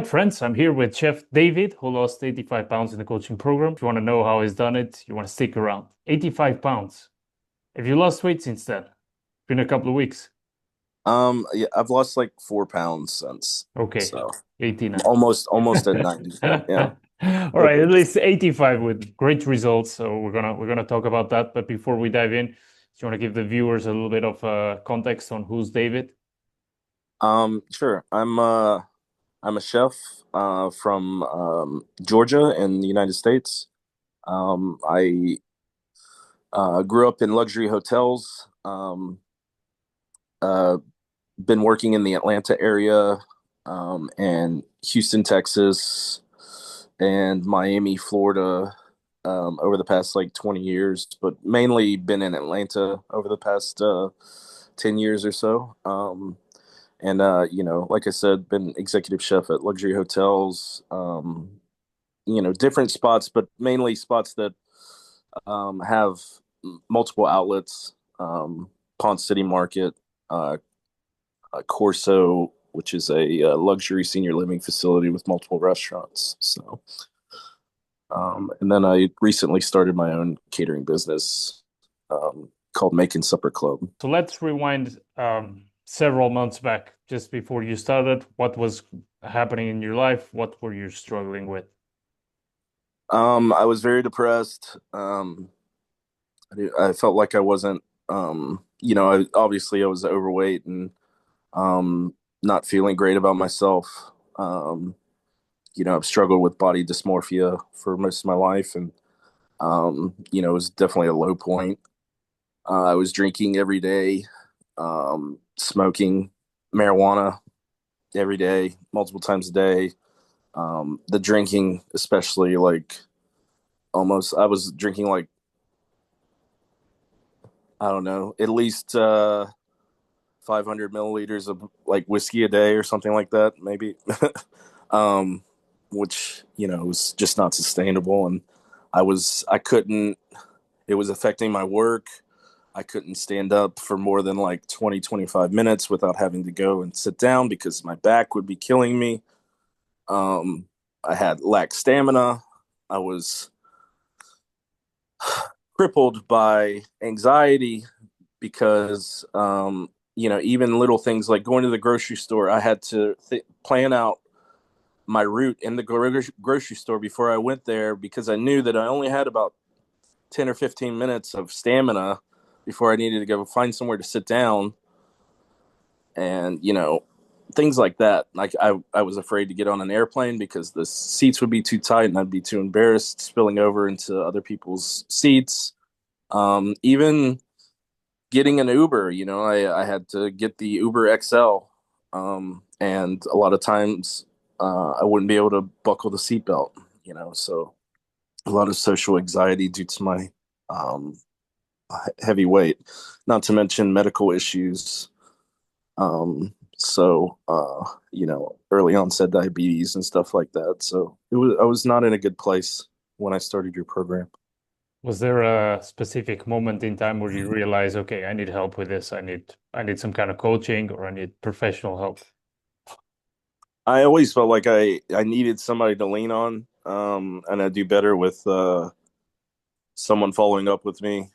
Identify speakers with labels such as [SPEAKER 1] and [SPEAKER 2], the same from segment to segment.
[SPEAKER 1] right, friends, I'm here with Chef David, who lost 85 pounds in the coaching program. If you want to know how he's done it, you want to stick around. 85 pounds. Have you lost weight since then? Been a couple of weeks.
[SPEAKER 2] Yeah, I've lost like 4 pounds since,
[SPEAKER 1] Okay,
[SPEAKER 2] so
[SPEAKER 1] 89.
[SPEAKER 2] almost at 90. Yeah.
[SPEAKER 1] All right, at least 85 with great results. So we're gonna talk about that. But before we dive in, do you want to give the viewers a little bit of context on who's David?
[SPEAKER 2] Sure. I'm a chef from Georgia in the United States. I grew up in luxury hotels. Uh, been working in the Atlanta area, and Houston, Texas, and Miami, Florida, over the past like 20 years, but mainly been in Atlanta over the past 10 years or so. Like I said, been executive chef at luxury hotels, different spots, but mainly spots that have multiple outlets, Ponce City Market, uh, Corso, which is a luxury senior living facility with multiple restaurants. And then I recently started my own catering business called Macon Supper Club.
[SPEAKER 1] So let's rewind several months back, just before you started. What was happening in your life? What were you struggling with?
[SPEAKER 2] I was very depressed. I felt like I wasn't, obviously I was overweight and not feeling great about myself. I've struggled with body dysmorphia for most of my life, and it was definitely a low point. I was drinking every day, smoking marijuana every day, multiple times a day. The drinking, especially like I was drinking like, I don't know, at least 500 milliliters of like whiskey a day or something like that, maybe. um, which, was just not sustainable. And I couldn't, it was affecting my work. I couldn't stand up for more than like 20, 25 minutes without having to go and sit down because my back would be killing me. Um, I had lack stamina. I was crippled by anxiety because, even little things like going to the grocery store, I had to plan out my route in the grocery store before I went there because I knew that I only had about 10 or 15 minutes of stamina before I needed to go find somewhere to sit down. And, things like that. Like I was afraid to get on an airplane because the seats would be too tight and I'd be too embarrassed spilling over into other people's seats. Even getting an Uber, I had to get the Uber XL. And a lot of times I wouldn't be able to buckle the seatbelt, so a lot of social anxiety due to my um, heavy weight, not to mention medical issues. Early onset diabetes and stuff like that. So I was not in a good place when I started your program.
[SPEAKER 1] Was there a specific moment in time where you realize, okay, I need help with this. I need some kind of coaching or I need professional help?
[SPEAKER 2] I always felt like I needed somebody to lean on, and I do better with someone following up with me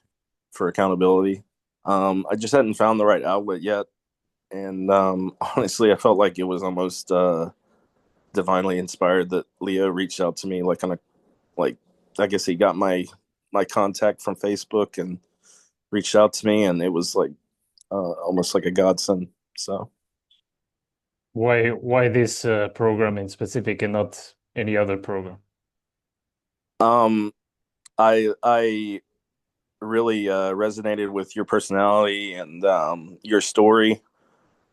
[SPEAKER 2] for accountability. I just hadn't found the right outlet yet, and honestly, I felt like it was almost divinely inspired that Leo reached out to me, like on a like I guess he got my contact from Facebook and reached out to me, and it was like almost like a godsend. So
[SPEAKER 1] Why this program in specific and not any other program?
[SPEAKER 2] um, I really resonated with your personality and your story,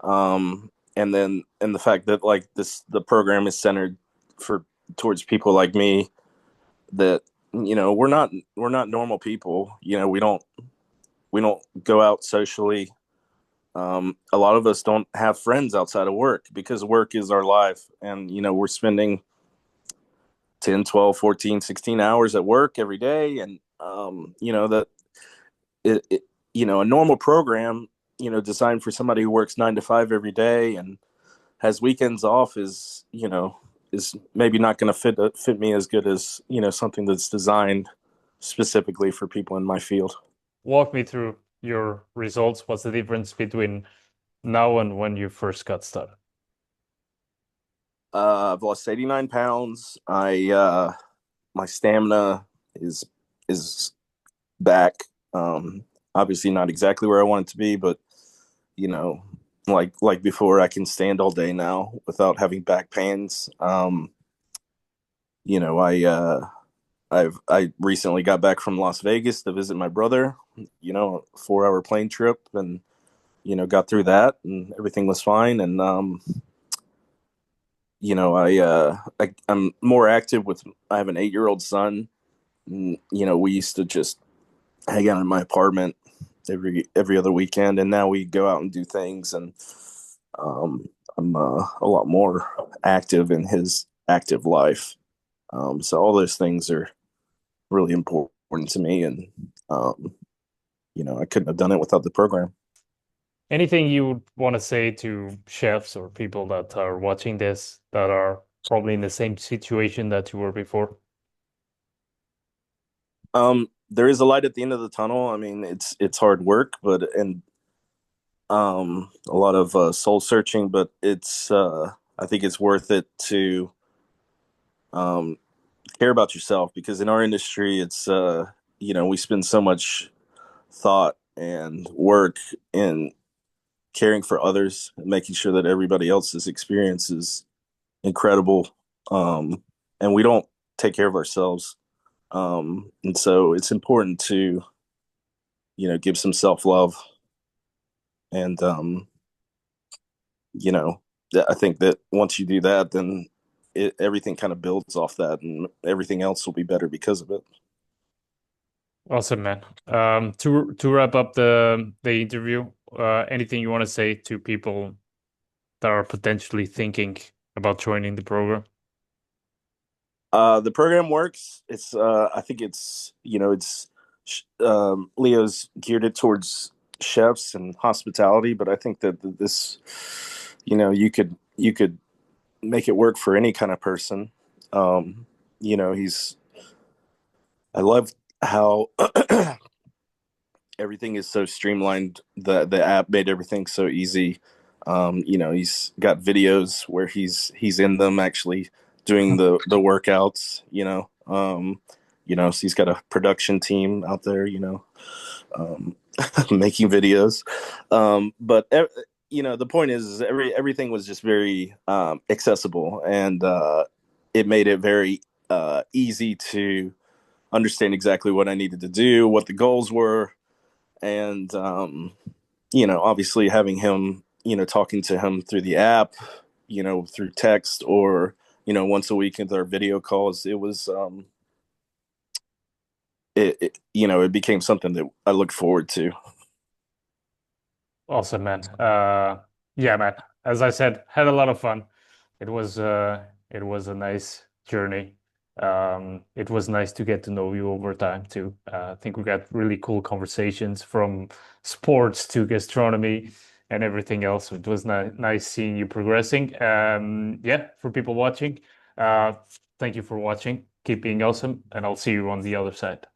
[SPEAKER 2] and then and the fact that like the program is centered for towards people like me that we're not normal people. We don't go out socially. A lot of us don't have friends outside of work because work is our life. And, we're spending 10, 12, 14, 16 hours at work every day. And, that it, it, a normal program, designed for somebody who works 9 to 5 every day and has weekends off is, is maybe not going to fit me as good as something that's designed specifically for people in my field.
[SPEAKER 1] Walk me through your results. What's the difference between now and when you first got started?
[SPEAKER 2] I've lost 89 pounds. My stamina is back. Obviously not exactly where I want it to be, but you know, like before, I can stand all day now without having back pains. You know, I recently got back from Las Vegas to visit my brother. A 4 hour plane trip, and got through that, and everything was fine. And I'm more active with. I have an 8-year-old son. And, we used to just hang out in my apartment every other weekend, and now we go out and do things. And I'm a lot more active in his active life. So all those things are really important to me, and um, I couldn't have done it without the program.
[SPEAKER 1] Anything you would want to say to chefs or people that are watching this that are probably in the same situation that you were before?
[SPEAKER 2] There is a light at the end of the tunnel. I mean, it's hard work, but and a lot of soul searching, but it's I think it's worth it to um, care about yourself, because in our industry, it's we spend so much thought and work in caring for others and making sure that everybody else's experience is incredible, and we don't take care of ourselves, and so it's important to give some self love, and you know, I think that once you do that, then everything kind of builds off that, and everything else will be better because of it.
[SPEAKER 1] Awesome, man. To wrap up the interview, anything you want to say to people that are potentially thinking about joining the program?
[SPEAKER 2] The program works. I think Leo's geared it towards chefs and hospitality, but I think that this, you could make it work for any kind of person. He's. I love how everything is so streamlined. The app made everything so easy. He's got videos where he's in them actually doing the workouts. So he's got a production team out there. Um, making videos. But the point is everything was just very accessible, and it made it very easy to understand exactly what I needed to do, what the goals were, and obviously having him, talking to him through the app, through text, or once a week in our video calls. It was it became something that I looked forward to.
[SPEAKER 1] Awesome, man. Yeah, man. As I said, had a lot of fun. It was a nice journey. It was nice to get to know you over time too. I think we got really cool conversations from sports to gastronomy and everything else. It was nice seeing you progressing. Yeah, for people watching, uh, thank you for watching. Keep being awesome, and I'll see you on the other side.